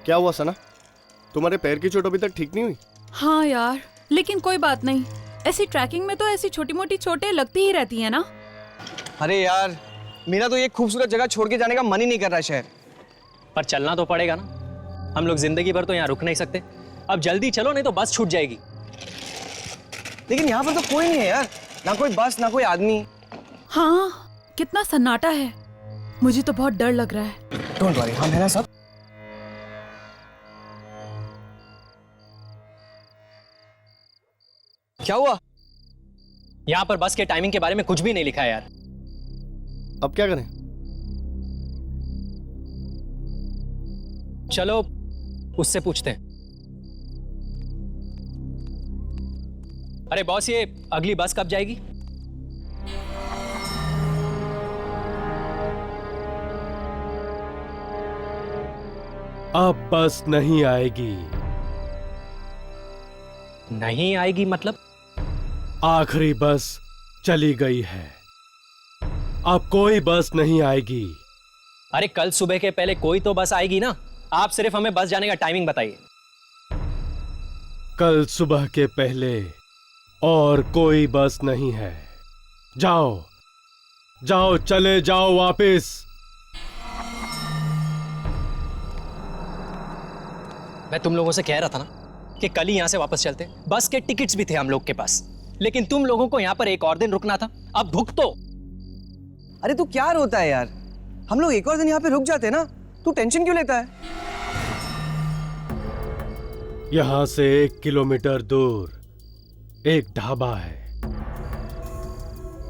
क्या हुआ सना? तुम्हारे पैर की चोट अभी तक ठीक नहीं हुई? हाँ यार, लेकिन कोई बात नहीं। ऐसी ट्रैकिंग में तो ऐसी छोटी मोटी चोटें लगती ही रहती है ना। अरे यार, मेरा तो ये खूबसूरत जगह छोड़ के जाने का मन ही नहीं कर रहा शहर। पर चलना तो पड़ेगा ना, हम लोग जिंदगी भर तो यहाँ रुक नहीं सकते। अब जल्दी चलो नहीं तो बस छूट जाएगी। लेकिन यहाँ पर तो कोई नहीं है यार, ना कोई बस ना कोई आदमी। हाँ, कितना सन्नाटा है। मुझे तो बहुत डर लग रहा है। डोंट वरी, हम है ना सब। क्या हुआ? यहाँ पर बस के टाइमिंग के बारे में कुछ भी नहीं लिखा है यार। अब क्या करें? चलो उससे पूछते हैं। अरे बॉस, ये अगली बस कब जाएगी? अब बस नहीं आएगी। नहीं आएगी मतलब? आखिरी बस चली गई है, अब कोई बस नहीं आएगी। अरे कल सुबह के पहले कोई तो बस आएगी ना। आप सिर्फ हमें बस जाने का टाइमिंग बताइए। कल सुबह के पहले और कोई बस नहीं है। जाओ जाओ, चले जाओ वापस। मैं तुम लोगों से कह रहा था ना कि कल ही यहां से वापस चलते। बस के टिकट्स भी थे हम लोग के पास, लेकिन तुम लोगों को यहां पर एक और दिन रुकना था। अब भुगतो। अरे तू क्या रोता है यार, हम लोग एक और दिन यहाँ पे रुक जाते ना। तू टेंशन क्यों लेता है? यहां से 1 किलोमीटर दूर एक ढाबा है,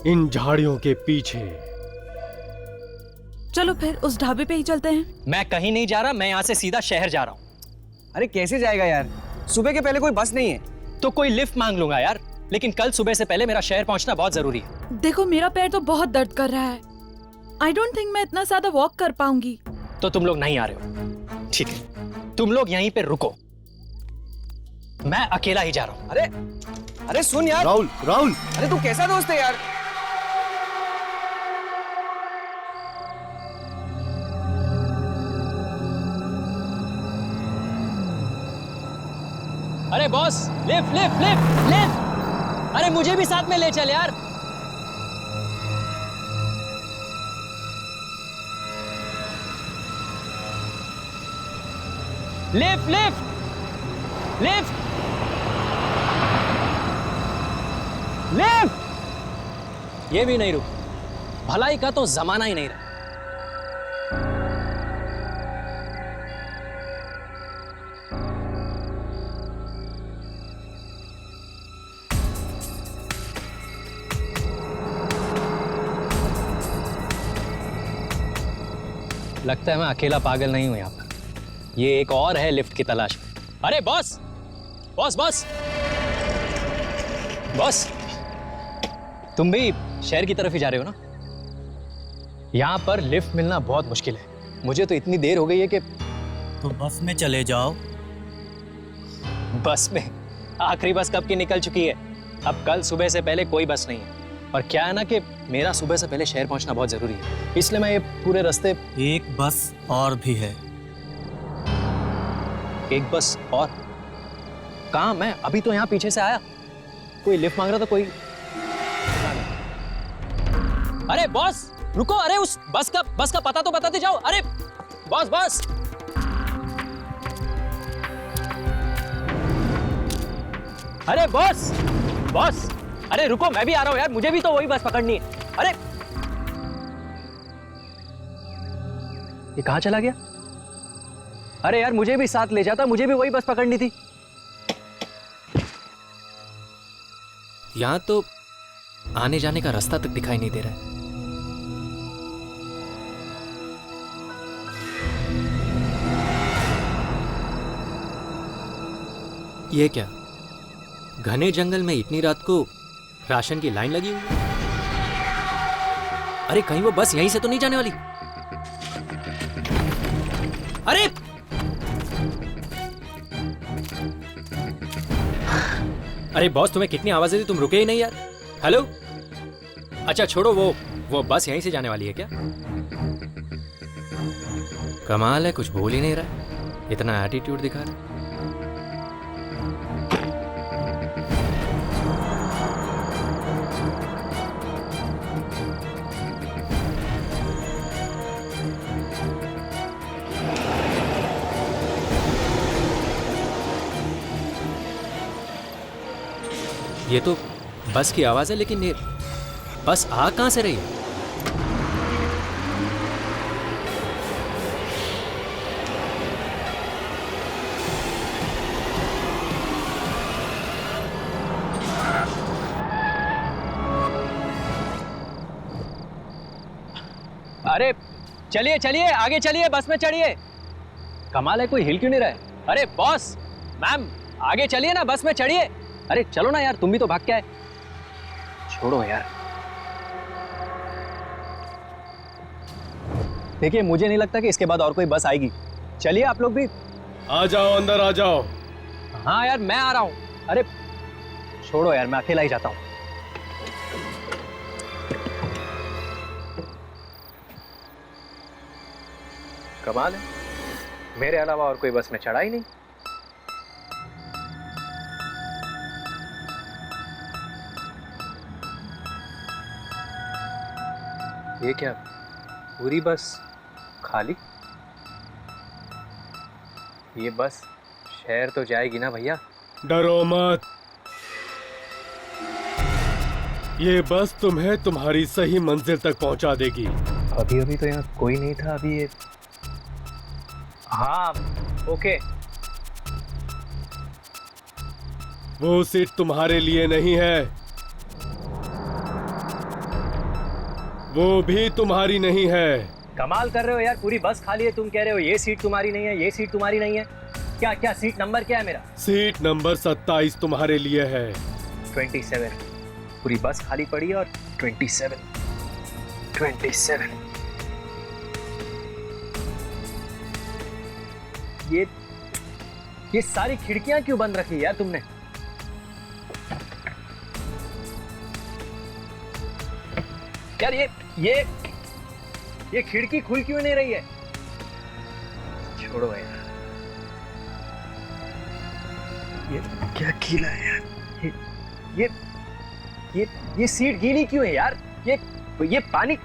इन झाड़ियों के पीछे। चलो फिर उस ढाबे पे ही चलते हैं। मैं कहीं नहीं जा रहा, मैं यहां से सीधा शहर जा रहा हूं। अरे कैसे जाएगा यार, सुबह के पहले कोई बस नहीं है। तो कोई लिफ्ट मांग लूंगा यार, लेकिन कल सुबह से पहले मेरा शहर पहुंचना बहुत जरूरी है। देखो, मेरा पैर तो बहुत दर्द कर रहा है। आई डोंट थिंक मैं इतना ज्यादा वॉक कर पाऊंगी। तो तुम लोग नहीं आ रहे हो, ठीक है, तुम लोग यहीं पे रुको, मैं अकेला ही जा रहा हूं। अरे सुन यार। राहुल, राहुल, अरे तू कैसा दोस्त है यार? अरे boss, lift lift lift lift. अरे मुझे भी साथ में ले चल यार। Lift lift lift lift. ये भी नहीं रुक। भलाई का तो जमाना ही नहीं रहा। लगता है मैं अकेला पागल नहीं हूं यहाँ पर। ये एक और है लिफ्ट की तलाश में। अरे बॉस बॉस बॉस बॉस, तुम भी शहर की तरफ ही जा रहे हो ना? यहाँ पर लिफ्ट मिलना बहुत मुश्किल है। मुझे तो इतनी देर हो गई है कि तो बस में चले जाओ। बस में? आखिरी बस कब की निकल चुकी है। अब कल सुबह से पहले कोई बस नहीं है। और क्या है ना कि मेरा सुबह से पहले शहर पहुंचना बहुत जरूरी है, इसलिए मैं ये पूरे रास्ते। एक बस और भी है। एक बस और? कहाँ? मैं अभी तो यहाँ पीछे से आया। कोई लिफ्ट मांग रहा था, कोई। अरे बॉस रुको, अरे उस बस का पता तो बताते जाओ। अरे बॉस बॉस, अरे बॉस बॉस, अरे रुको, मैं भी आ रहा हूं यार, मुझे भी तो वही बस पकड़नी है। अरे ये कहां चला गया? अरे यार मुझे भी साथ ले जाता, मुझे भी वही बस पकड़नी थी। यहां तो आने जाने का रास्ता तक दिखाई नहीं दे रहा है। ये क्या, घने जंगल में इतनी रात को राशन की लाइन लगी हुई है? अरे कहीं वो बस यहीं से तो नहीं जाने वाली? अरे अरे बॉस, तुम्हें कितनी आवाजें दी, तुम रुके ही नहीं यार। हेलो, अच्छा छोड़ो, वो बस यहीं से जाने वाली है क्या? कमाल है, कुछ बोल ही नहीं रहा। इतना एटीट्यूड दिखा रहा है। ये तो बस की आवाज है, लेकिन ये बस आ कहां से रही है? अरे चलिए चलिए, आगे चलिए, बस में चढ़िए। कमाल है, कोई हिल क्यों नहीं रहा है? अरे बॉस, मैम, आगे चलिए ना, बस में चढ़िए। अरे चलो ना यार, तुम भी तो भाग के आए। छोड़ो यार। देखिए, मुझे नहीं लगता कि इसके बाद और कोई बस आएगी। चलिए आप लोग भी। आ जाओ, अंदर आ जाओ। हाँ यार, मैं आ रहा हूं। अरे छोड़ो यार, मैं अकेला ही जाता हूं। कमाल है, मेरे अलावा और कोई बस में चढ़ा ही नहीं। ये क्या, पूरी बस खाली? ये बस शहर तो जाएगी ना भैया? डरो मत, ये बस तुम्हें तुम्हारी सही मंजिल तक पहुंचा देगी। अभी अभी तो यहाँ कोई नहीं था। अभी ये, हाँ ओके। वो सीट तुम्हारे लिए नहीं है, वो भी तुम्हारी नहीं है। कमाल कर रहे हो यार, पूरी बस खाली है, तुम कह रहे हो ये सीट तुम्हारी नहीं है, ये सीट तुम्हारी नहीं है। क्या क्या सीट नंबर क्या है मेरा? सीट नंबर 27 तुम्हारे लिए है। 27। पूरी बस खाली पड़ी है और 27। ये सारी खिड़कियां क्यों बंद रखी यार तुमने? यार ये खिड़की खुल क्यों नहीं रही है? छोड़ो यार, ये क्या गीला है यार। ये सीट गीली क्यों है यार? ये पानी,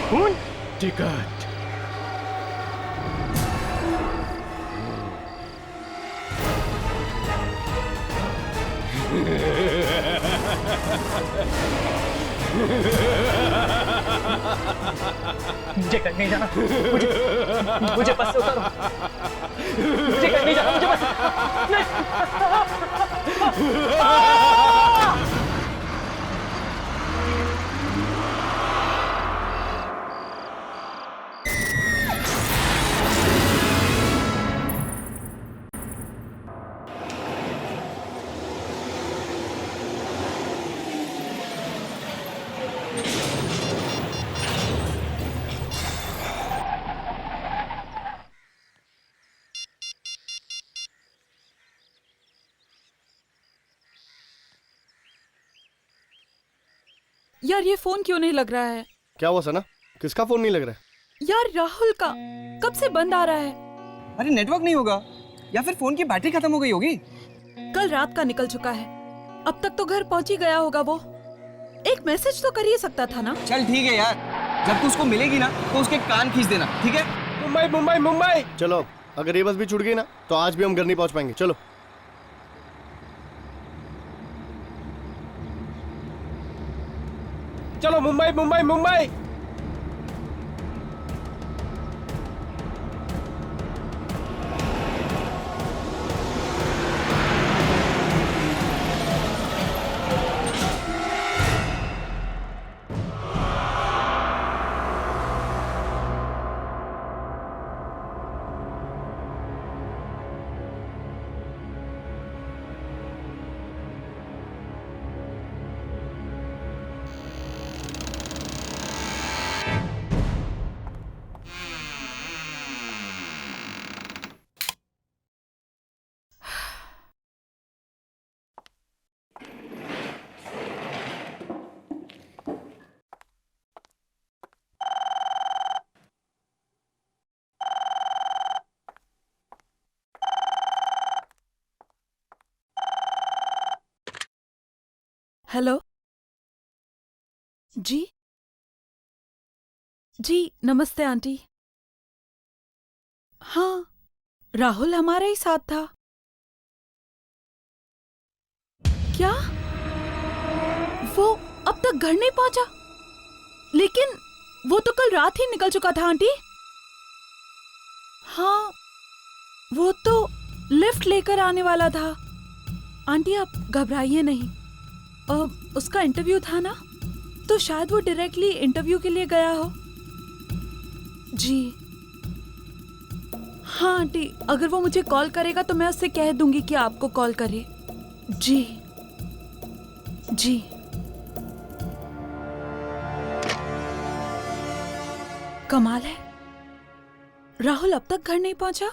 खून। टिकट। मुझे कहीं नहीं जाना, मुझे बस से उतारो। मुझे कहीं नहीं जाना, मुझे बस यार ये फोन क्यों नहीं लग रहा है? क्या हुआ सना? किसका फोन नहीं लग रहा है? यार राहुल का कब से बंद आ रहा है। अरे नेटवर्क नहीं होगा, या फिर फोन की बैटरी खत्म हो गई होगी। कल रात का निकल चुका है, अब तक तो घर पहुंच ही गया होगा वो। एक मैसेज तो कर ही सकता था ना। चल ठीक है यार, जब तू उसको मिलेगी ना तो उसके कान खींच देना, ठीक है? मुंबई मुंबई मुंबई। चलो, अगर ये बस भी छूट गई ना तो आज भी हम घर नहीं पहुंच पाएंगे। चलो। चलो, मुंबई मुंबई मुंबई। हेलो जी जी नमस्ते आंटी। हाँ, राहुल हमारे ही साथ था। क्या वो अब तक घर नहीं पहुंचा? लेकिन वो तो कल रात ही निकल चुका था आंटी। हाँ, वो तो लिफ्ट लेकर आने वाला था। आंटी आप घबराइए नहीं। उसका इंटरव्यू था ना, तो शायद वो डायरेक्टली इंटरव्यू के लिए गया हो। जी हाँ आंटी, अगर वो मुझे कॉल करेगा तो मैं उससे कह दूंगी कि आपको कॉल करे। जी जी। कमाल है, राहुल अब तक घर नहीं पहुंचा।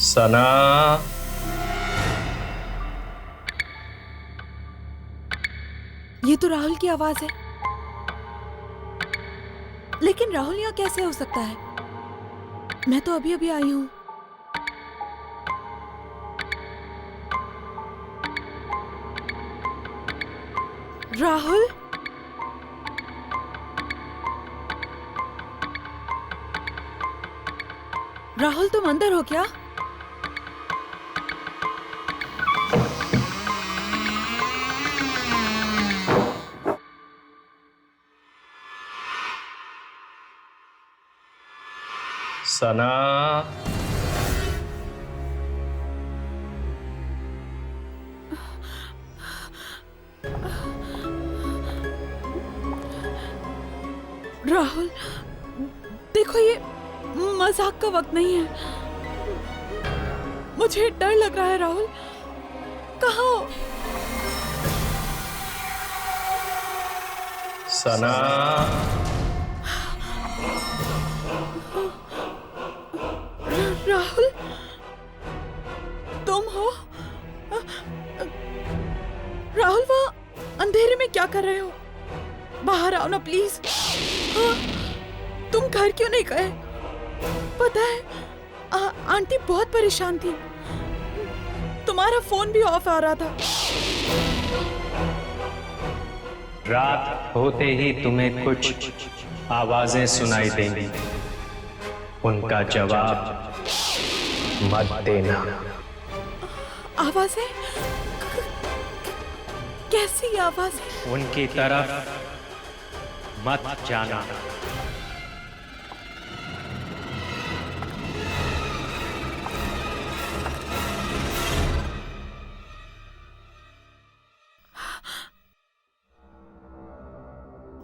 सना, ये तो राहुल की आवाज है। लेकिन राहुल यहाँ कैसे हो सकता है? मैं तो अभी अभी आई हूं। राहुल, राहुल तुम अंदर हो क्या? सना, राहुल देखो, ये मजाक का वक्त नहीं है। मुझे डर लग रहा है। राहुल कहाँ हो? सना, राहुल तुम हो? राहुल वहाँ अंधेरे में क्या कर रहे हो? बाहर आओ ना प्लीज। हाँ, तुम घर क्यों नहीं गए? पता है आंटी बहुत परेशान थी। तुम्हारा फोन भी ऑफ आ रहा था। रात होते ही तुम्हें कुछ आवाजें सुनाई देंगी, उनका जवाब मत देना। आवाजें? कैसी आवाजें? उनकी तरफ मत जाना।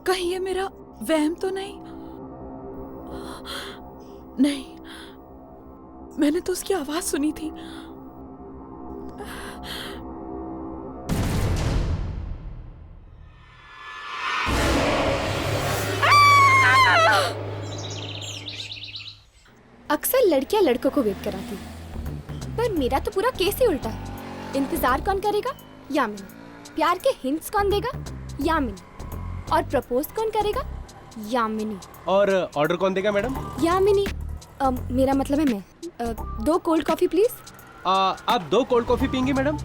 कहीं ये मेरा वहम तो नहीं? नहीं, मैंने तो उसकी आवाज सुनी थी। अक्सर लड़कियां लड़कों को वेट कराती, पर मेरा तो पूरा केस ही उल्टा है। इंतजार कौन करेगा? यामिनी। प्यार के हिंट्स कौन देगा? यामिनी। और प्रपोज कौन करेगा? यामिनी। और ऑर्डर कौन देगा मैडम? यामिनी। मेरा मतलब है मैं। 2 कोल्ड कॉफी प्लीज। आप 2 कोल्ड कॉफी पियेंगी मैडम?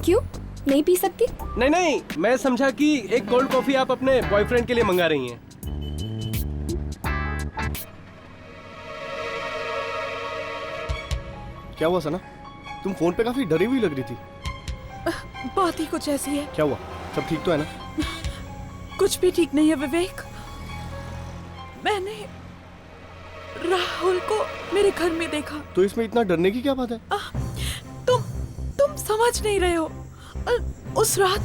क्यों नहीं पी सकती? नहीं नहीं, मैं समझा कि एक कोल्ड कॉफी आप अपने बॉयफ्रेंड के लिए मंगा रही हैं। क्या हुआ सना? तुम फोन पे काफी डरी हुई लग रही थी। बात ही कुछ ऐसी है। क्या हुआ? सब ठीक तो है ना? कुछ भी ठीक नहीं है विवेक। मैंने राहुल को मेरे घर में देखा। तो इसमें इतना डरने की क्या बात है? तुम समझ नहीं रहे हो। उस रात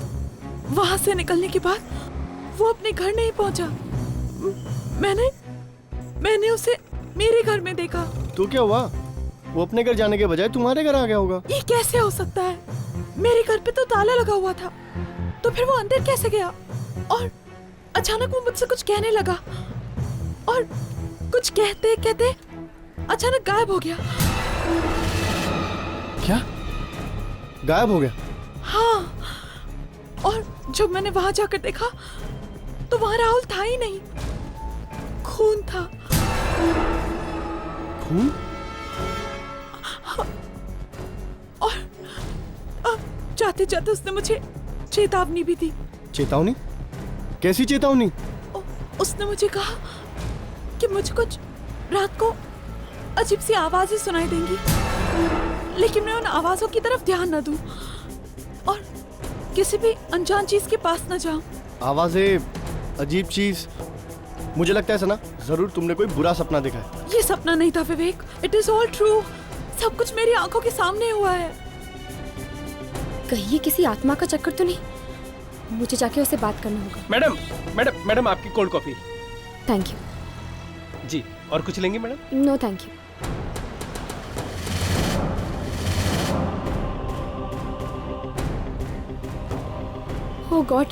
वहां से निकलने के बाद वो अपने घर नहीं पहुंचा। मैंने उसे मेरे घर में देखा। तो क्या हुआ? वो अपने घर जाने के बजाय तुम्हारे घर आ गया होगा। ये कैसे हो सकता है? मेरे घर पे तो ताला लगा हुआ था, तो फिर वो अंदर कैसे गया? और अचानक वो मुझसे कुछ कहने लगा। और कुछ कहते कहते अचानक गायब हो गया। क्या? गायब हो गया? हाँ, और जब मैंने वहां जाकर देखा तो वहां राहुल था ही नहीं, खून था। खून? और जाते जाते उसने मुझे चेतावनी भी दी। चेतावनी? कैसी चेतावनी? उसने मुझे कहा कि मुझे कुछ रात को अजीब सी आवाजें सुनाई देंगी, लेकिन मैं उन आवाजों की तरफ ध्यान न दूं और किसी भी अनजान चीज के पास न जाऊं। आवाजें, अजीब चीज। मुझे लगता है सना, जरूर तुमने कोई बुरा सपना देखा है। ये सपना नहीं था विवेक, इट इज ऑल ट्रू। सब कुछ मेरी आंखों के सामने हुआ है। कहीं ये किसी आत्मा का चक्कर तो नहीं? मुझे जाके उससे बात करना होगा। मैडम मैडम मैडम, आपकी कोल्ड कॉफी। Thank you. जी, और कुछ लेंगे madam? No thank you. Oh God,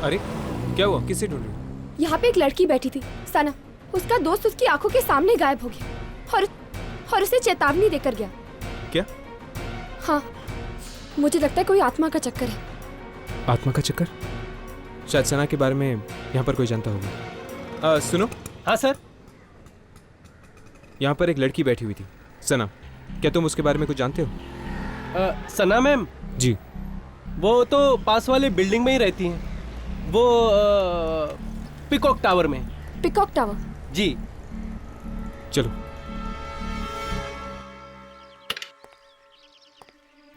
अरे क्या हुआ? किसे ढूंढ रही हो? यहाँ पे एक लड़की बैठी थी, सना। उसका दोस्त उसकी आंखों के सामने गायब हो गया और उसे चेतावनी देकर गया। क्या? हाँ, मुझे लगता है कोई आत्मा का चक्कर है। आत्मा का चक्कर? शायद सना के बारे में यहाँ पर कोई जानता होगा। सुनो। हाँ सर। यहाँ पर एक लड़की बैठी हुई थी, सना। क्या तुम उसके बारे में कुछ जानते हो? सना मैम? जी। वो तो पास वाले बिल्डिंग में ही रहती हैं। वो पिकॉक टावर में। Peacock tower? जी। चलो।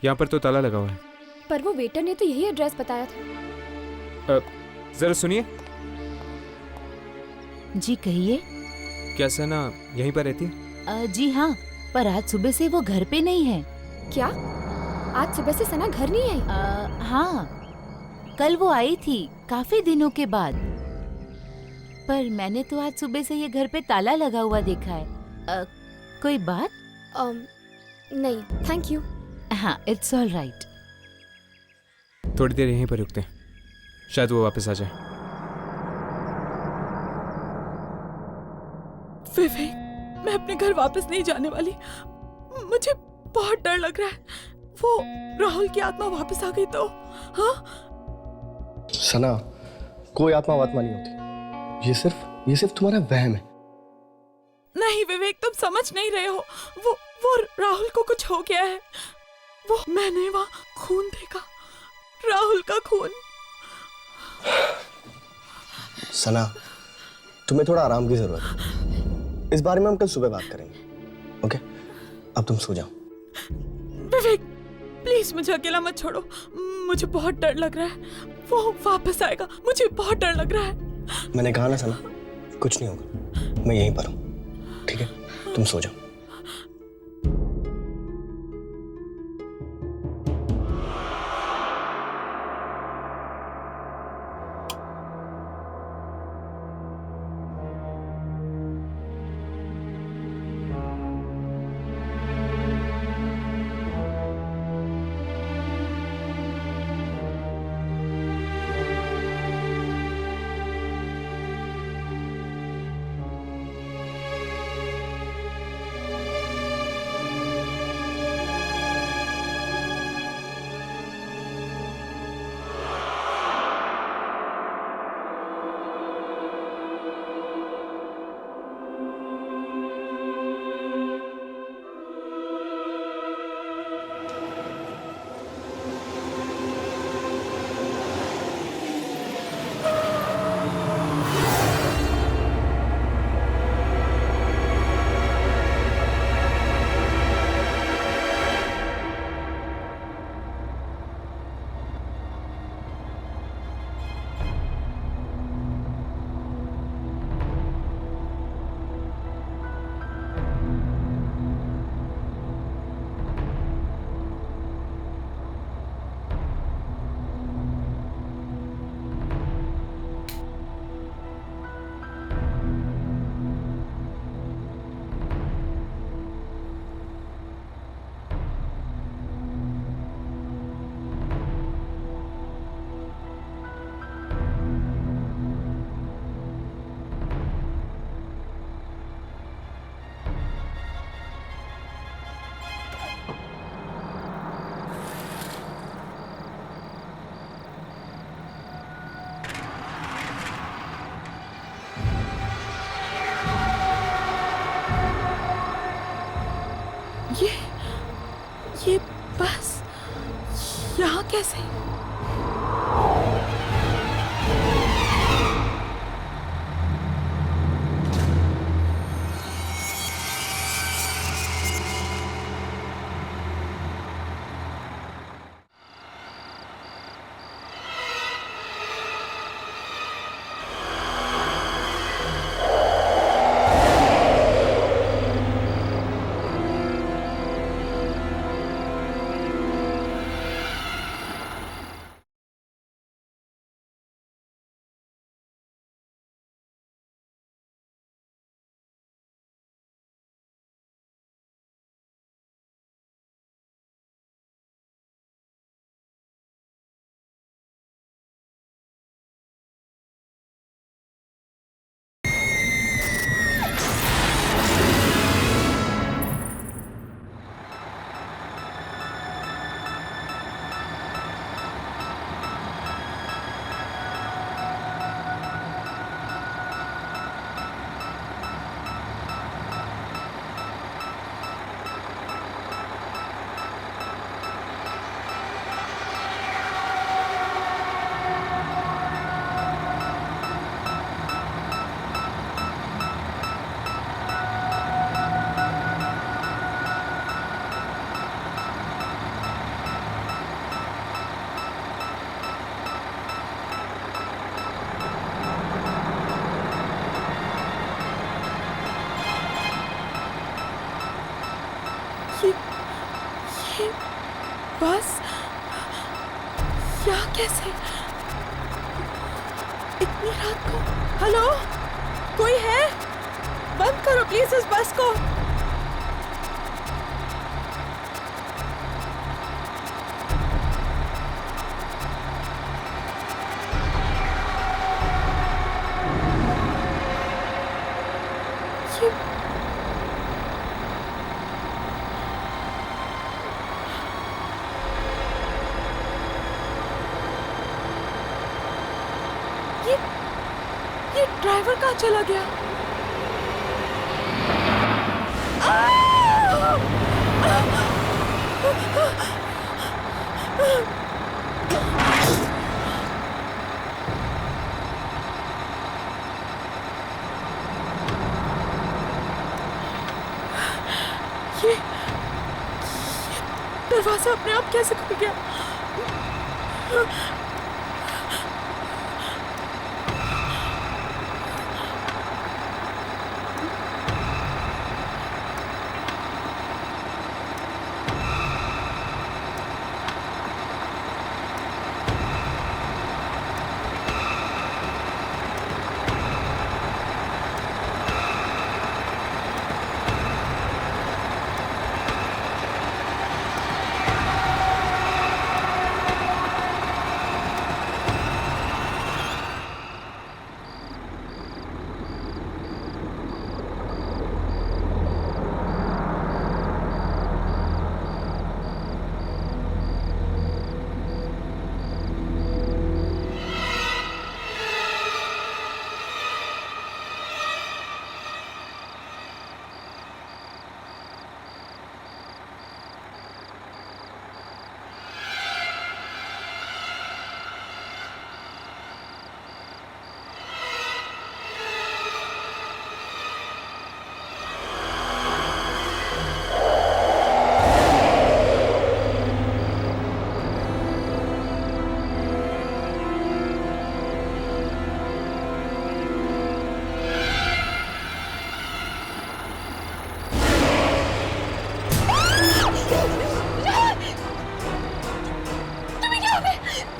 यहाँ पर तो ताला लगा हुआ है। पर वो वेटर ने तो यही एड्रेस बताया था। जरा सुनिए। जी कहिए। क्या सना यहीं पर रहती है? जी हाँ, पर आज सुबह से वो घर पे नहीं है। क्या? आज सुबह से सना घर नहीं आई? हाँ, कल वो आई थी काफी दिनों के बाद, पर मैंने तो आज सुबह से ये घर पे ताला लगा हुआ देखा है। कोई बात? नहीं, थैंक यू। हाँ, इट्स ऑल राइट। थोड़ी देर यहीं पर रुकते हैं, शायद वो वापस आ जाए। विवेक, मैं अपने घर वापस नहीं जाने वाली। मुझे बहुत डर लग रहा है। वो राहुल की आत्मा वापस आ गई तो? हाँ सना, कोई आत्मा वात्मा नहीं होती। ये सिर्फ तुम्हारा वहम है। नहीं विवेक, तुम समझ नहीं रहे हो। वो राहुल को कुछ हो गया है। वो मैंने वहाँ खून देखा, राहुल का खून। सना, तुम्हें थोड़ा आराम की जरूरत है। इस बारे में हम कल सुबह बात करेंगे। ओके, अब तुम सो जाओ। विवेक प्लीज मुझे अकेला मत छोड़ो। मुझे बहुत डर लग रहा है। वो वापस आएगा, मुझे बहुत डर लग रहा है। मैंने कहा ना सना, कुछ नहीं होगा। मैं यहीं पर हूँ, ठीक है? तुम सो जाओ। ये बस यहाँ कैसे? ये बस यहाँ कैसे? इतनी रात को? हेलो, कोई है? बंद करो प्लीज इस बस को। ये ड्राइवर कहाँ चला गया? ये दरवाजा अपने आप कैसे खुल गया?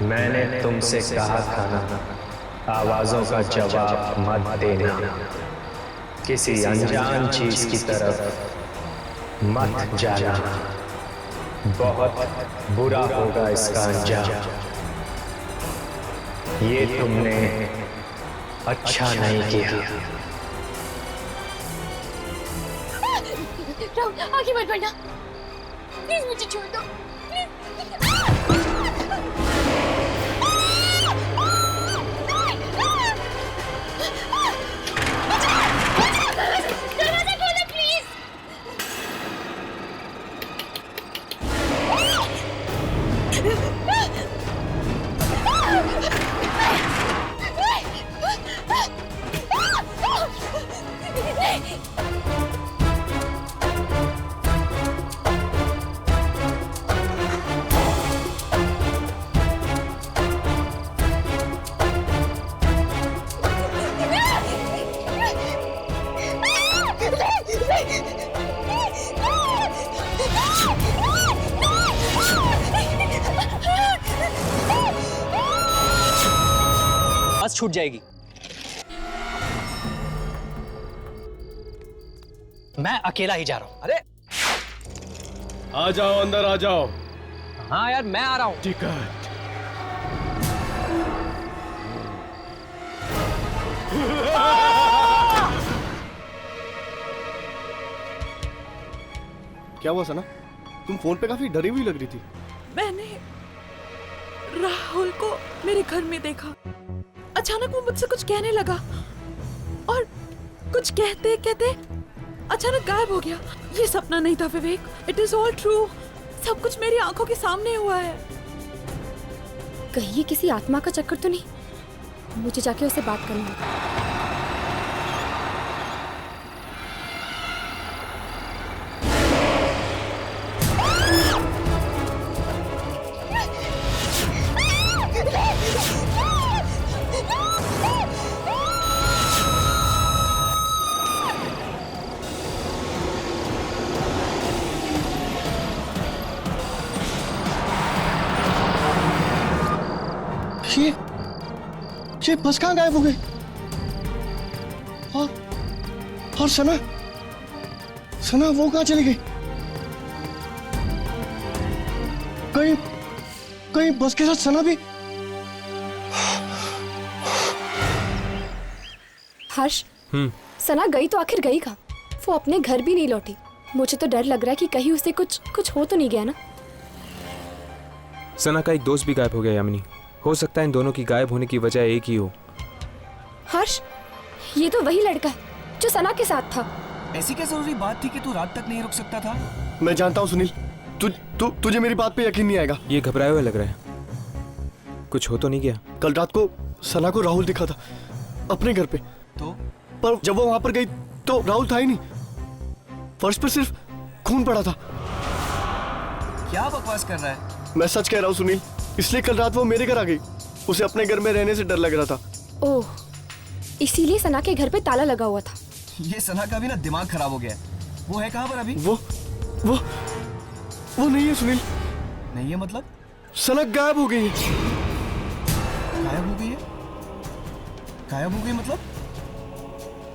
मैंने तुमसे कहा था ना, आवाजों का जवाब मत देना, किसी अनजान चीज की तरफ मत जाना, बहुत बुरा होगा इसका अंजाम। ये तुमने अच्छा नहीं किया। राहुल, आगे मत बढ़ना, प्लीज मुझे छोड़ दो, छूट जाएगी। मैं अकेला ही जा रहा हूं। अरे आ जाओ, अंदर आ जाओ। हाँ यार, मैं आ रहा हूं। टिकट। क्या हुआ सना? तुम फोन पे काफी डरी हुई लग रही थी। मैंने राहुल को मेरे घर में देखा। अचानक वो मुझसे कुछ कहने लगा और कुछ कहते कहते अचानक गायब हो गया। ये सपना नहीं था विवेक, इट इज ऑल ट्रू। सब कुछ मेरी आंखों के सामने हुआ है। कहीं ये किसी आत्मा का चक्कर तो नहीं? मुझे जाके उससे बात करनी होगी। ये बस कहाँ गायब हो गई? और सना वो कहाँ चली गई? कहीं बस के साथ सना भी? हर्ष, सना गई तो आखिर गई कहाँ? वो अपने घर भी नहीं लौटी। मुझे तो डर लग रहा है कि कहीं उसे कुछ हो तो नहीं गया ना। सना का एक दोस्त भी गायब हो गया यामिनी। हो सकता है इन दोनों की गायब होने की वजह एक ही हो। हर्ष, ये तो वही लड़का है जो सना के साथ था। ऐसी क्या जरूरी बात थी कि तू रात तक नहीं रुक सकता था? मैं जानता हूँ सुनील, तुझे मेरी बात पे यकीन नहीं आएगा। ये घबराए हुए लग रहा है। कुछ हो तो नहीं गया? कल रात को सना को राहुल दिखा था अपने घर पे। तो पर जब वो वहां पर गई तो राहुल था ही नहीं। फर्श पर सिर्फ खून पड़ा था। क्या बकवास कर रहा है? मैं सच कह रहा हूँ सुनील, इसलिए कल रात वो मेरे घर आ गई। उसे अपने घर में रहने से डर लग रहा था। ओह, इसीलिए सना के घर पे ताला लगा हुआ था। ये सना का भी ना दिमाग खराब हो गया है। वो है कहाँ पर अभी? वो नहीं है सुनील। नहीं है मतलब? सना गायब हो गई है। गायब हो गई है? गायब हो गई मतलब?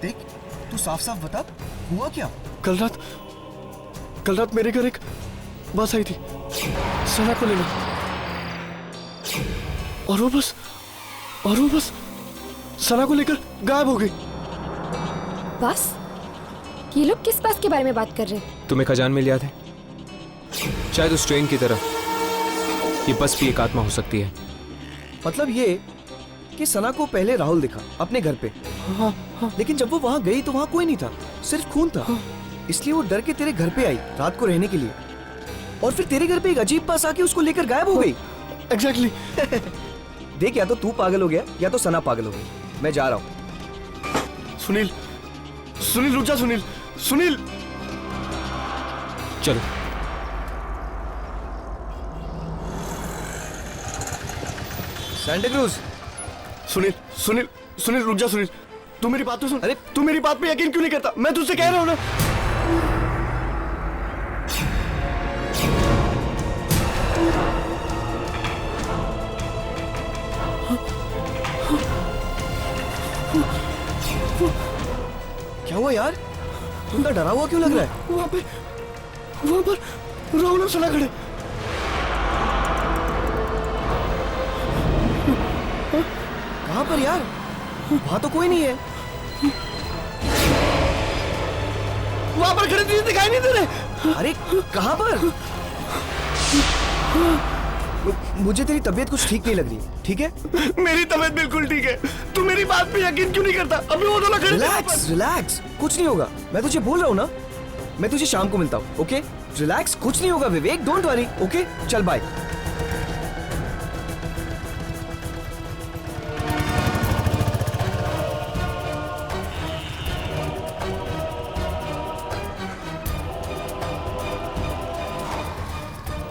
देख, तू साफ साफ बता, हुआ क्या? कल रात मेरे घर एक बस आई थी सना को लेने, और वो बस सना को लेकर गायब हो गई। बस? ये लोग किस बस के बारे में बात कर रहे हैं? तुम्हें खजान में याद है? शायद उस ट्रेन की तरह ये बस भी एक आत्मा हो सकती है। मतलब ये कि सना को पहले राहुल दिखा अपने घर पे। हाँ। लेकिन जब वो वहां गई तो वहां कोई नहीं था, सिर्फ खून था। इसलिए वो डर के तेरे घर पे आई रात को रहने के लिए, और फिर तेरे घर पे एक अजीब बस आके उसको लेकर गायब हो गई। एग्जैक्टली। देख, या तो तू पागल हो गया या तो सना पागल हो गई। मैं जा रहा हूँ। सुनील रुक जा। सुनील चलो। Santa cruise. सुनील रुक जा। सुनील, तू मेरी बात तो सुन। अरे तू मेरी बात पे यकीन क्यों नहीं करता? मैं तुझसे कह रहा हूँ ना। क्या हुआ यार? तुम डरा हुआ क्यों लग रहा है? वहां पर राहुल और सना खड़े। कहाँ पर यार? वहां तो कोई नहीं है। वहां पर खड़े तुझे दिखाई नहीं दे रहे? अरे कहाँ पर? मुझे तेरी तबीयत कुछ ठीक नहीं लग रही, ठीक है? मेरी तबीयत बिल्कुल ठीक है। तू मेरी बात पे यकीन क्यों नहीं करता? अभी वो दोनों खड़े। रिलैक्स, कुछ नहीं होगा। मैं तुझे बोल रहा हूँ ना, मैं तुझे शाम को मिलता हूँ, ओके? रिलैक्स, कुछ नहीं होगा विवेक, डोंट वरी, ओके? चल बाय।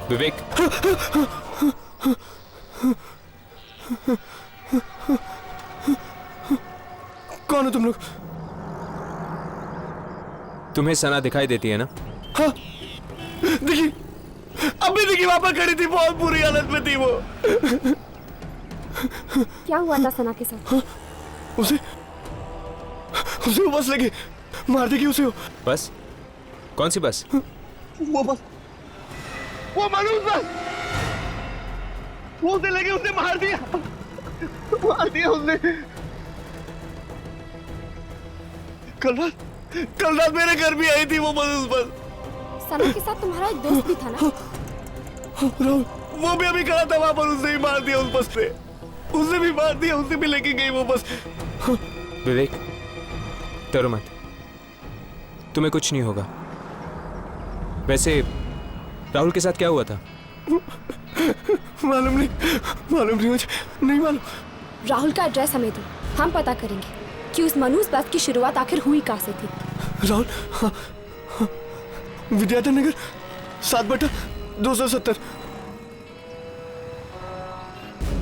विवेक, कौन हो तुम लोग? तुम्हें सना दिखाई देती है ना? हाँ, देखी, अभी देखी वहां पर खड़ी थी, बहुत बुरी हालत में थी वो। क्या हुआ था सना के साथ? उसे उसे वो बस लगी, मार देगी उसे। बस? कौन सी बस? वो बस, वो मनोज बस, वो उसे लगी, उसे मार दिया उसने। कल रात मेरे घर भी आई थी वो मनोज बस। सना के साथ तुम्हारा एक दोस्त भी था ना? राहुल, वो भी अभी खड़ा था वहां पर, उसने भी मार दिया उस बस पे, उसने भी मार दिया, उसने भी लेके गई वो बस। विवेक, डरो मत, तुम्हें कुछ नहीं होगा। वैसे राहुल के साथ क्या हुआ था? मालूम नहीं मुझे, नहीं मालूम। राहुल का एड्रेस हमें दो, हम पता करेंगे कि उस मनूस बस की शुरुआत आखिर हुई कहाँ से थी। राहुल, विद्याधर नगर 7/270।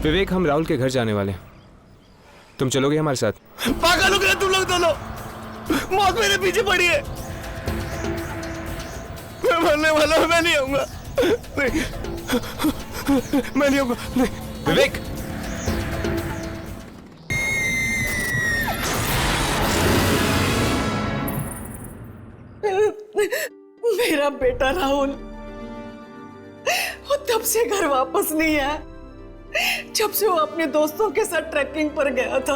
विवेक, हम राहुल के घर जाने वाले हैं, तुम चलोगे हमारे साथ? पागल हो गए तुम लोग दोनों, मौत मेरे पीछे पड़ी है, मैं मरने वाला हूं, मैं नहीं आऊंगा, नहीं, मैं नहीं आऊंगा, नहीं। विवेक, मेरा बेटा राहुल वो तब से घर वापस नहीं आया जब से वो अपने दोस्तों के साथ ट्रैकिंग पर गया था।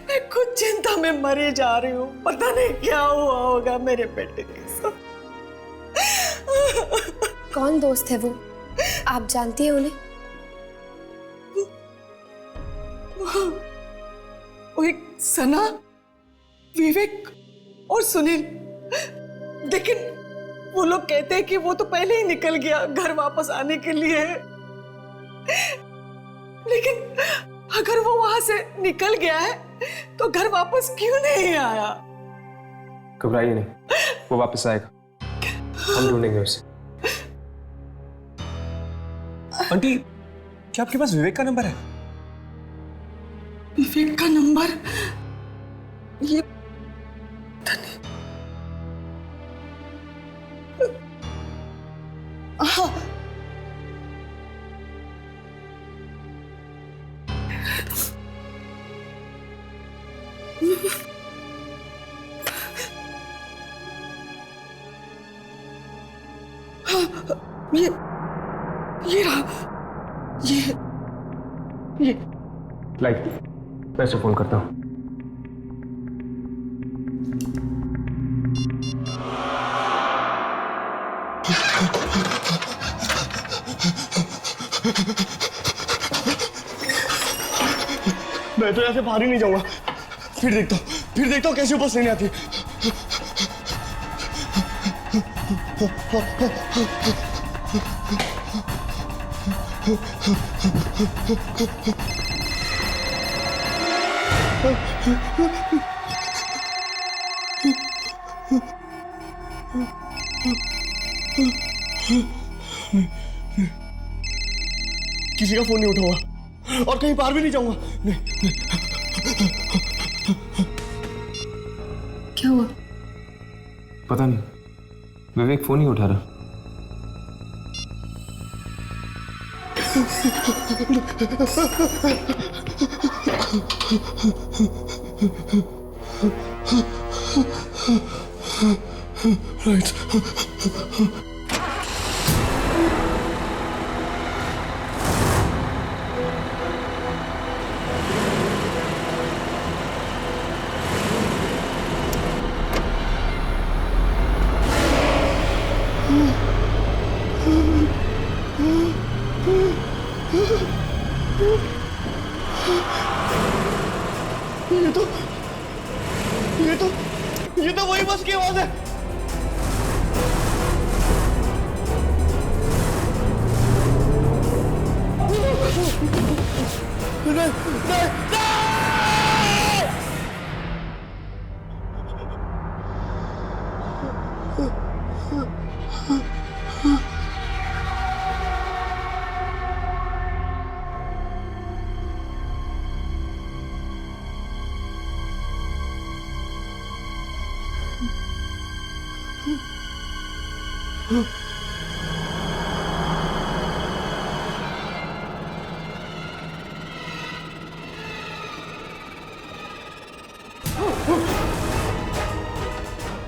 मैं खुद चिंता में मरी जा रही हूँ, पता नहीं क्या हुआ होगा मेरे बेटे के साथ। कौन दोस्त है वो, आप जानती हैं उन्हें? वो एक सना, विवेक और सुनील, लेकिन वो लोग कहते हैं कि वो तो पहले ही निकल गया घर वापस आने के लिए। लेकिन अगर वो वहां से निकल गया है तो घर वापस क्यों नहीं आया? घबराइए नहीं, वो वापस आएगा, हम ढूंढेंगे उसे। आंटी, क्या आपके पास विवेक का नंबर है? विवेक का नंबर? ये हाँ, ये रहा, ये लाइक, मैं इसे फोन करता हूँ। मैं तो यहाँ से बाहर ही नहीं जाऊंगा, फिर देखता हूँ कैसे बस नहीं आती। किसी का फोन नहीं उठाऊंगा और कहीं बाहर भी नहीं जाऊंगा। नहीं। क्या हुआ? पता नहीं, विवेक फोन ही उठा रहा। राइट। ये तो वही बस की आवाज है। नहीं, नहीं, नहीं!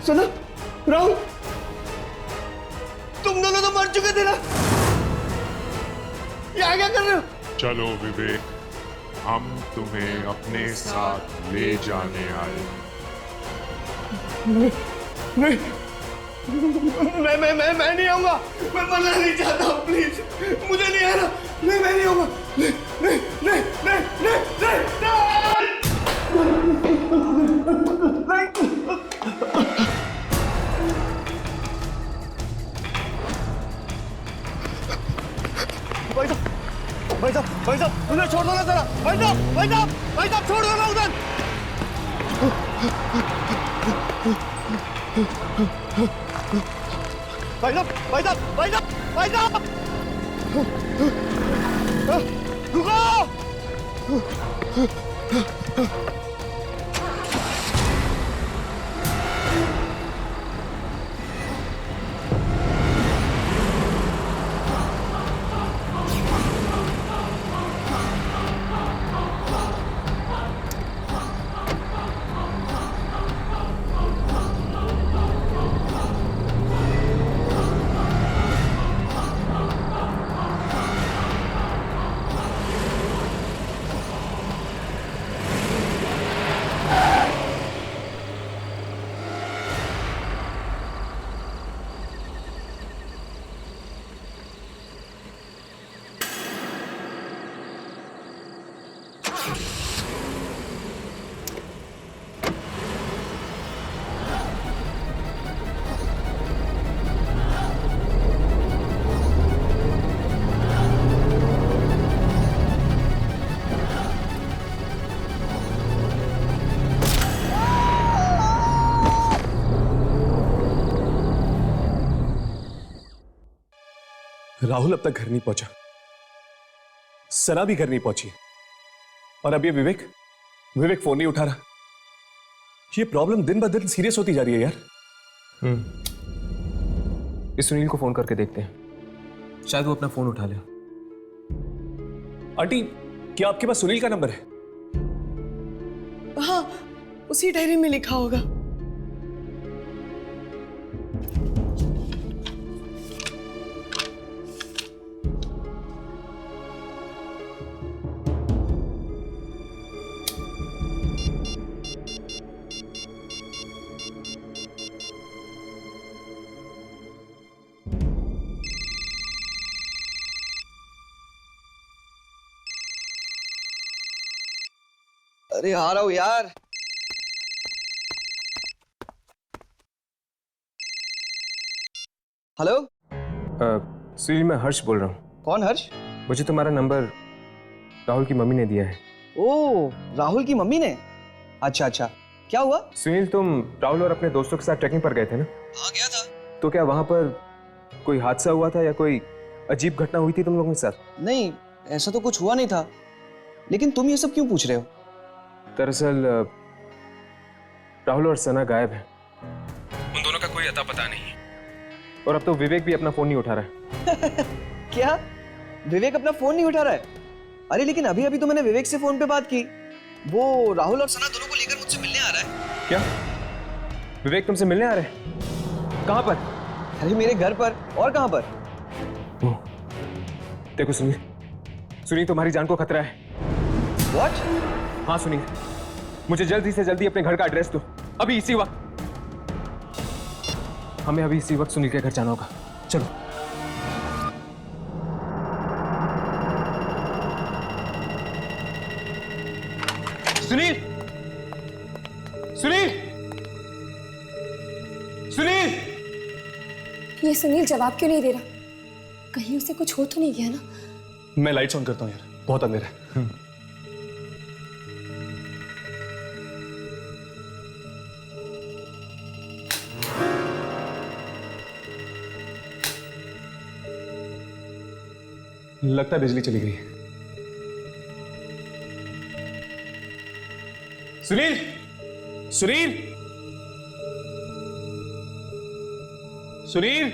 सना, राहुल, तुम दोनों तो मर चुके थे ना। यहाँ क्या कर रहे हो? चलो विवेक, हम तुम्हें अपने साथ ले जाने आए। नहीं, मैं नहीं आऊंगा। मैं मरना नहीं चाहता हूँ, प्लीज मुझे नहीं आना। नहीं, मैं नहीं आऊंगा। नहीं, नहीं, नहीं, नहीं, नहीं, भाई साहब, उन्हें छोड़ दो ना जरा। भाई साहब, छोड़ दो ना उधर। भाई साहब, रुको। राहुल अब तक घर नहीं पहुंचा, सना भी घर नहीं पहुंची, और अब ये विवेक फोन नहीं उठा रहा। ये प्रॉब्लम दिन ब दिन सीरियस होती जा रही है यार। इस सुनील को फोन करके देखते हैं, शायद वो अपना फोन उठा ले। आंटी, क्या आपके पास सुनील का नंबर है? हाँ, उसी डायरी में लिखा होगा। अरे आ रहा हूं यार। हेलो, सुनील, मैं हर्ष बोल रहा हूँ। कौन हर्ष? मुझे तुम्हारा नंबर राहुल की मम्मी ने दिया है। ओ, राहुल की मम्मी ने? अच्छा, क्या हुआ? सुनील, तुम राहुल और अपने दोस्तों के साथ ट्रैकिंग पर गए थे ना? हाँ, गया था। तो क्या वहां पर कोई हादसा हुआ था या कोई अजीब घटना हुई थी तुम लोगों के साथ? नहीं, ऐसा तो कुछ हुआ नहीं था, लेकिन तुम ये सब क्यों पूछ रहे हो? दरअसल राहुल और सना गायब हैं। उन दोनों का कोई अता पता नहीं है, और अब तो विवेक भी अपना फोन नहीं उठा रहा है। क्या? विवेक अपना फोन नहीं उठा रहा है? अरे लेकिन अभी अभी तो मैंने विवेक से फोन पे बात की। वो राहुल और सना दोनों को लेकर मुझसे मिलने आ रहा है। क्या? विवेक तुमसे मिलने आ रहे हैं? कहां पर? अरे मेरे घर पर। और कहां पर? देखो सुनील, तुम्हारी जान को खतरा है। What? हाँ सुनील, मुझे जल्दी से जल्दी अपने घर का एड्रेस दो, अभी इसी वक्त। हमें अभी इसी वक्त सुनील के घर जाना होगा। चलो। सुनील, सुनील, सुनील! ये सुनील जवाब क्यों नहीं दे रहा? कहीं उसे कुछ हो तो नहीं गया ना? मैं लाइट्स ऑन करता हूँ यार, बहुत अंधेरा है। लगता है बिजली चली गई है। सुनील, सुनील, सुनील!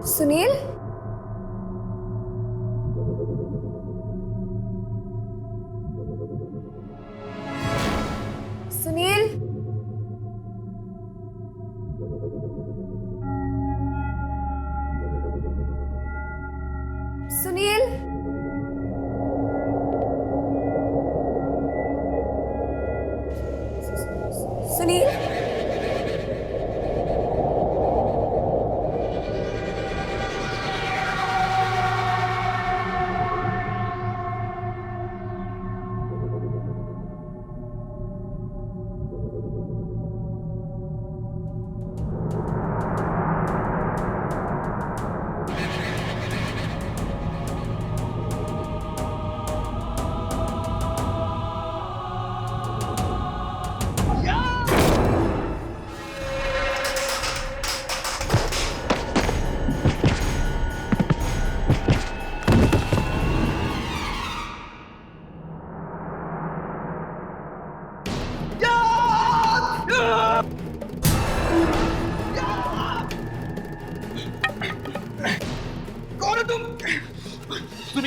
सुनील?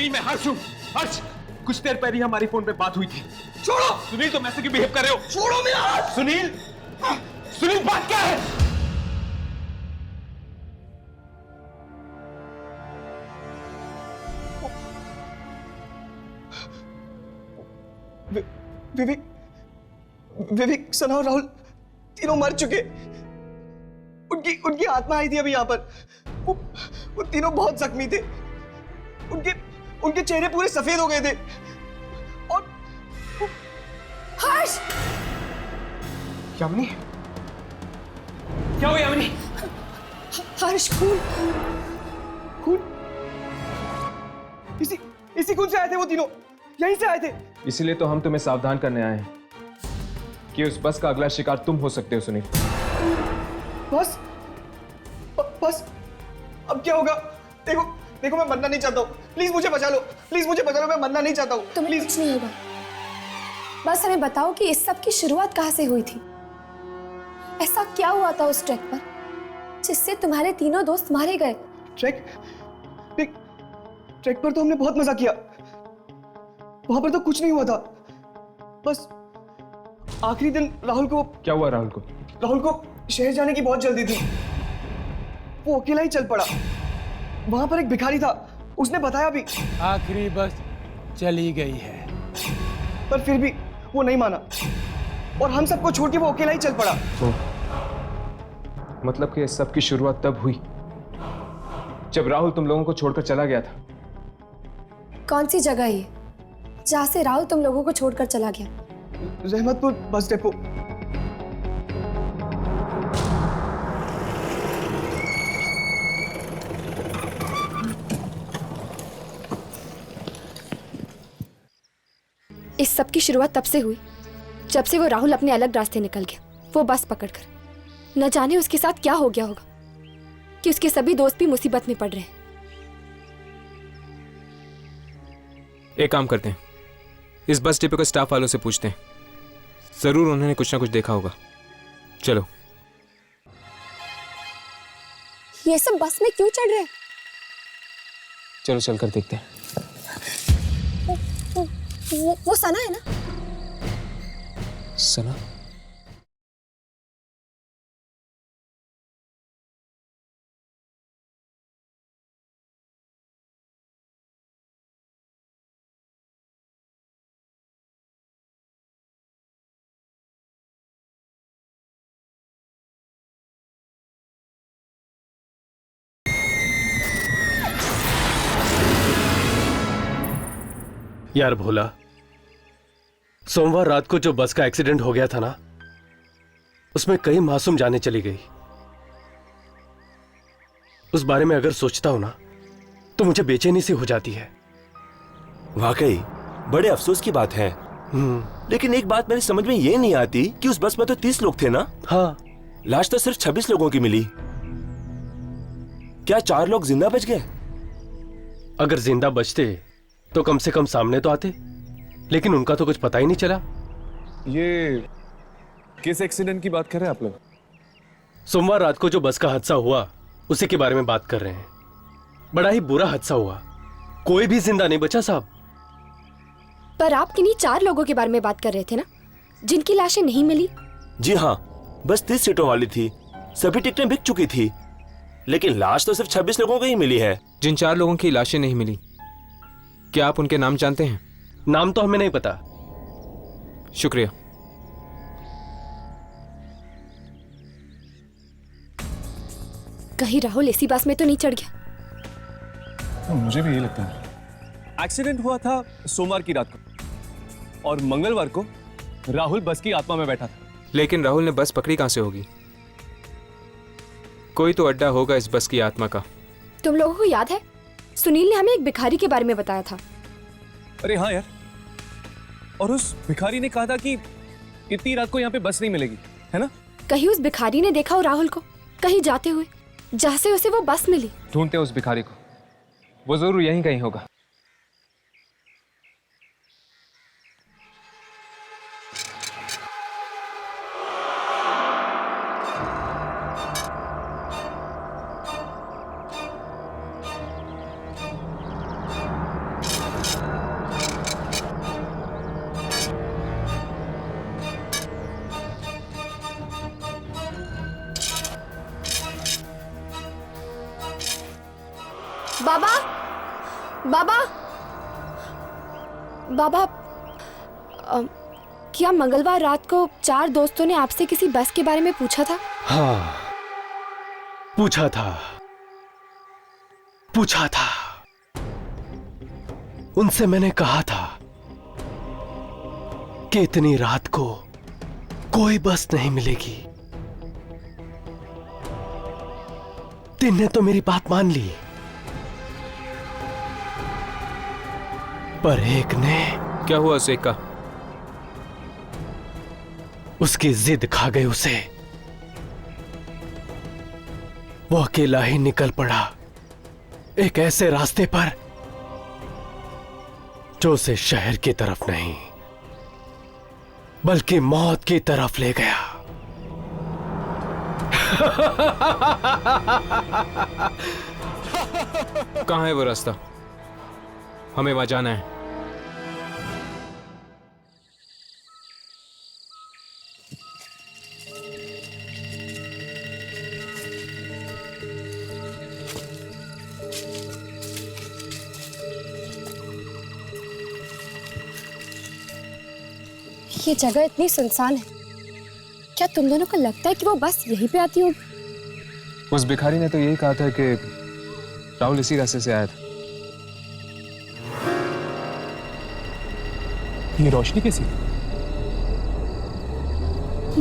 सुनील, मैं हर्ष हूँ। हर्ष, कुछ देर पहले हमारी फोन पे बात हुई थी। छोड़ो सुनील, तुम ऐसे क्यों बिहेव कर रहे हो? छोड़ो मेरा हाथ। सुनील, सुनील बात क्या है? विवेक, विवेक, सना और राहुल तीनों मर चुके। उनकी उनकी आत्मा आई थी अभी यहाँ पर। वो तीनों बहुत जख्मी थे। उनके उनके चेहरे पूरे सफेद हो गए थे। और हर्ष! यामिनी, क्या हुआ यामिनी? हर्ष, खून, खून। इसी खून से आए थे वो तीनों, यहीं से आए थे। इसीलिए तो हम तुम्हें सावधान करने आए हैं कि उस बस का अगला शिकार तुम हो सकते हो सुनील। बस, बस, अब क्या होगा? देखो, देखो, मैं मरना नहीं चाहता हूँ। प्लीज मुझे बचा लो, प्लीज मुझे बचा लो, मैं मरना नहीं चाहता हूँ। तुम्हें कुछ नहीं होगा। बस हमें बताओ कि इस सब की शुरुआत कहाँ से हुई थी? ऐसा क्या हुआ था उस ट्रैक पर जिससे तुम्हारे तीनों दोस्त मारे गए? ट्रैक पर तो हमने बहुत मजा किया। वहां पर तो कुछ नहीं हुआ था। बस आखिरी दिन राहुल को। क्या हुआ राहुल को? राहुल को शहर जाने की बहुत जल्दी थी। वो अकेला ही चल पड़ा। वहां पर एक भिखारी था, उसने बताया भी। आखिरी बस चली गई है, पर फिर भी वो नहीं माना और हम सबको छोड़ के वो अकेला ही चल पड़ा। मतलब कि सब की शुरुआत तब हुई जब राहुल तुम लोगों को छोड़कर चला गया था। कौन सी जगह है ये जहाँ से राहुल तुम लोगों को छोड़कर चला गया? Rahmatpur bus depot. इस सब की शुरुआत तब से हुई जब से वो राहुल अपने अलग रास्ते निकल गया, वो बस पकड़कर। न जाने उसके साथ क्या हो गया होगा कि उसके सभी दोस्त भी मुसीबत में पड़ रहे हैं। एक काम करते हैं, इस बस डिपो के स्टाफ वालों से पूछते हैं, जरूर उन्होंने कुछ ना कुछ देखा होगा। चलो। ये सब बस में क्यों चढ़ रहे हैं? चलो चलकर देखते हैं। वो सना है ना? सना? यार भोला, सोमवार रात को जो बस का एक्सीडेंट हो गया था ना, उसमें कई मासूम जानें चली गई। उस बारे में अगर सोचता हूं ना तो मुझे बेचैनी सी हो जाती है। वाकई बड़े अफसोस की बात है। लेकिन एक बात मेरी समझ में ये नहीं आती कि उस बस में तो 30 लोग थे ना? हाँ। लाश तो सिर्फ 26 लोगों की मिली। क्या 4 लोग जिंदा बच गए? अगर जिंदा बचते तो कम से कम सामने तो आते, लेकिन उनका तो कुछ पता ही नहीं चला। ये किस एक्सीडेंट की बात कर रहे हैं आप लोग? सोमवार रात को जो बस का हादसा हुआ उसी के बारे में बात कर रहे हैं। बड़ा ही बुरा हादसा हुआ, कोई भी जिंदा नहीं बचा साहब। पर आप किन्हीं 4 लोगों के बारे में बात कर रहे थे ना, जिनकी लाशें नहीं मिली? जी हाँ, बस 30 सीटों वाली थी, सभी टिकटें बिक चुकी थी, लेकिन लाश तो सिर्फ 26 लोगों की ही मिली है। जिन 4 लोगों की लाशें नहीं मिली, क्या आप उनके नाम जानते हैं? नाम तो हमें नहीं पता। शुक्रिया। कहीं राहुल इसी बस में तो नहीं चढ़ गया? मुझे भी यही लगता है। एक्सीडेंट हुआ था सोमवार की रात को और मंगलवार को राहुल बस की आत्मा में बैठा था। लेकिन राहुल ने बस पकड़ी कहां से होगी? कोई तो अड्डा होगा इस बस की आत्मा का। तुम लोगों को याद है सुनील ने हमें एक भिखारी के बारे में बताया था? अरे हाँ यार, और उस भिखारी ने कहा था कि इतनी रात को यहाँ पे बस नहीं मिलेगी, है ना? कहीं उस भिखारी ने देखा हो राहुल को कहीं जाते हुए, जहाँ से उसे वो बस मिली? ढूंढते उस भिखारी को, वो जरूर यहीं कहीं होगा। बाबा, बाबा, बाबा, क्या मंगलवार रात को 4 दोस्तों ने आपसे किसी बस के बारे में पूछा था? हाँ, पूछा था। उनसे मैंने कहा था कि इतनी रात को कोई बस नहीं मिलेगी। तीन ने तो मेरी बात मान ली, पर एक ने। क्या हुआ उसे का? उसकी जिद खा गई उसे। वो अकेला ही निकल पड़ा एक ऐसे रास्ते पर जो उसे शहर की तरफ नहीं बल्कि मौत की तरफ ले गया। कहां है वो रास्ता? हमें वहां जाना है। ये जगह इतनी सुनसान है, क्या तुम दोनों को लगता है कि वो बस यहीं पे आती होगी? उस भिखारी ने तो यही कहा था कि राहुल इसी रास्ते से आया था। ये रोशनी कैसी?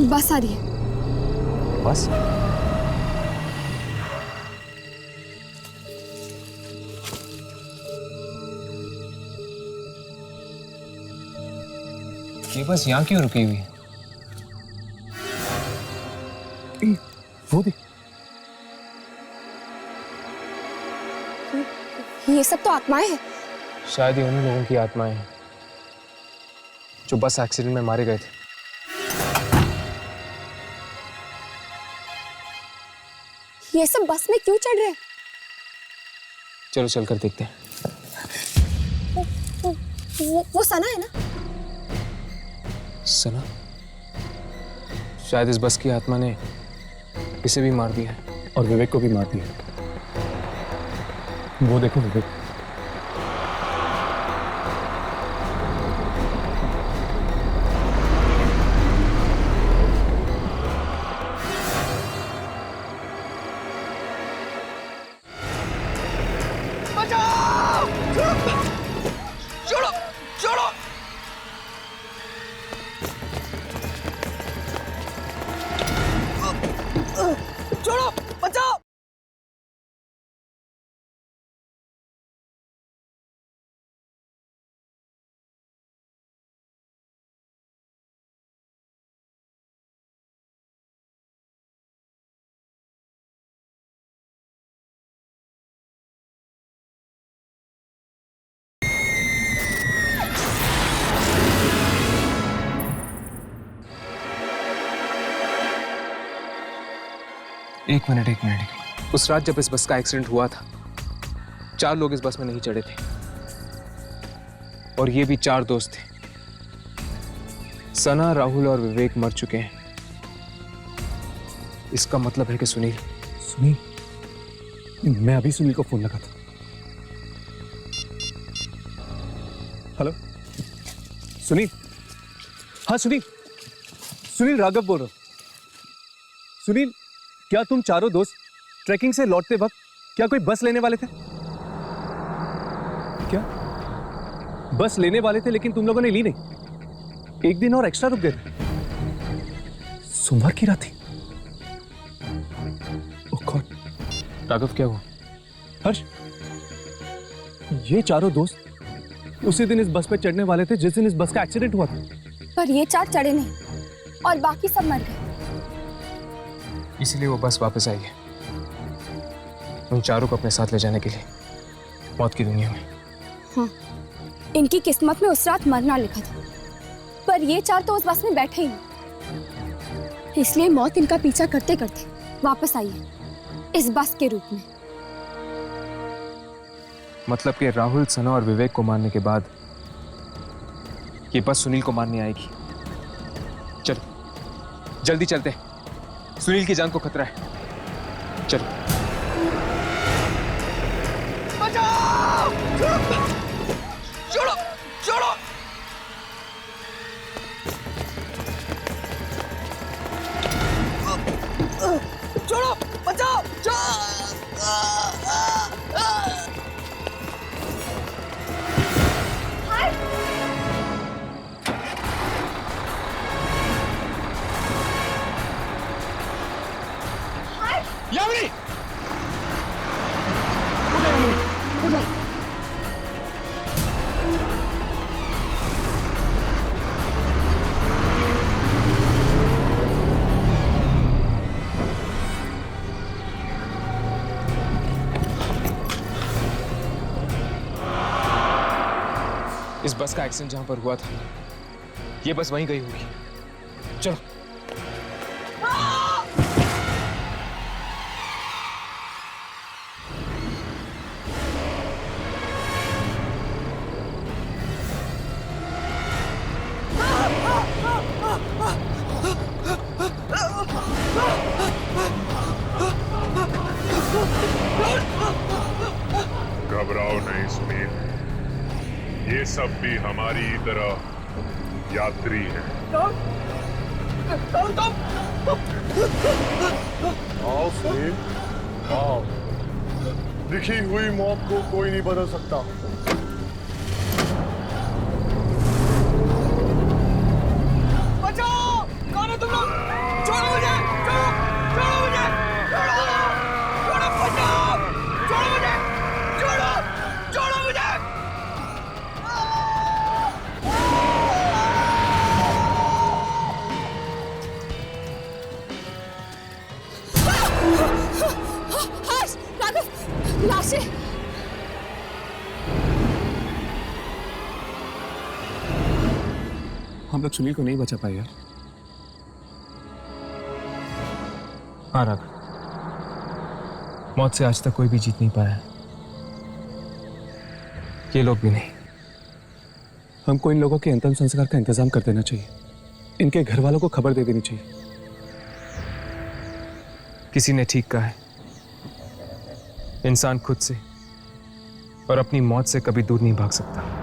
बस आ रही है। बस? ये बस यहाँ क्यों रुकी हुई है? वो देख, ये सब तो आत्माएं हैं। शायद ये उन्हीं लोगों की आत्माएं हैं जो बस एक्सीडेंट में मारे गए थे। ये सब बस में क्यों चढ़ रहे हैं? चलो चलकर देखते हैं। वो सना है ना? सना? शायद इस बस की आत्मा ने इसे भी मार दिया है और विवेक को भी मार दिया। वो देखो विवेक। छोड़ो, छोड़ो। छोड़ो, बचाओ। एक मिनट। उस रात जब इस बस का एक्सीडेंट हुआ था, 4 लोग इस बस में नहीं चढ़े थे और ये भी 4 दोस्त थे। सना, राहुल और विवेक मर चुके हैं। इसका मतलब है कि सुनील। मैं अभी सुनील को फोन लगा था। हेलो सुनील। हाँ सुनील राघव बोल रहा हूं। सुनील, क्या तुम चारों दोस्त ट्रैकिंग से लौटते वक्त क्या कोई बस लेने वाले थे? क्या बस लेने वाले थे लेकिन तुम लोगों ने ली नहीं? एक दिन और एक्स्ट्रा रुक गए थे। सोमवार की रात थी। ओह गॉड। राघव क्या हुआ? हर्ष, ये चारों दोस्त उसी दिन इस बस पे चढ़ने वाले थे जिस दिन इस बस का एक्सीडेंट हुआ था। पर ये 4 चढ़े नहीं और बाकी सब मर गए। इसलिए वो बस वापस आई है उन चारों को अपने साथ ले जाने के लिए मौत की दुनिया में। हाँ, इनकी किस्मत में उस रात मरना लिखा था, पर ये 4 तो उस बस में बैठे ही नहीं। इसलिए मौत इनका पीछा करते करते वापस आई है इस बस के रूप में। मतलब कि राहुल, सना और विवेक को मारने के बाद ये बस सुनील को मारने आएगी। चलो जल्दी चलते हैं, सुनील की जान को खतरा है। चलो। बचाओ! छोड़ो! छोड़ो! छोड़ो! बचाओ! यामिनी! उठो! इस बस का एक्सीडेंट जहां पर हुआ था, ये बस वहीं गई होगी। चलो। घबराओ नहीं सुनील, ये सब भी हमारी तरह यात्री है। आओ सुनील, आओ। लिखी हुई मौत को कोई नहीं बदल सकता। बचाओ! कौन है तुम लोग? छोड़ो मुझे! छोड़ो! छोड़ो मुझे! छोड़ो! छोड़ो! बचाओ! छोड़ो मुझे! छोड़ो! छोड़ो मुझे! हर्ष! राघव! लाशें! हम लोग सुनील को नहीं बचा पाए यार। हाँ राघव, मौत से आज तक कोई भी जीत नहीं पाया, ये लोग भी नहीं। हमको इन लोगों के अंतिम संस्कार का इंतजाम कर देना चाहिए। इनके घर वालों को खबर दे देनी चाहिए। किसी ने ठीक कहा है, इंसान खुद से और अपनी मौत से कभी दूर नहीं भाग सकता।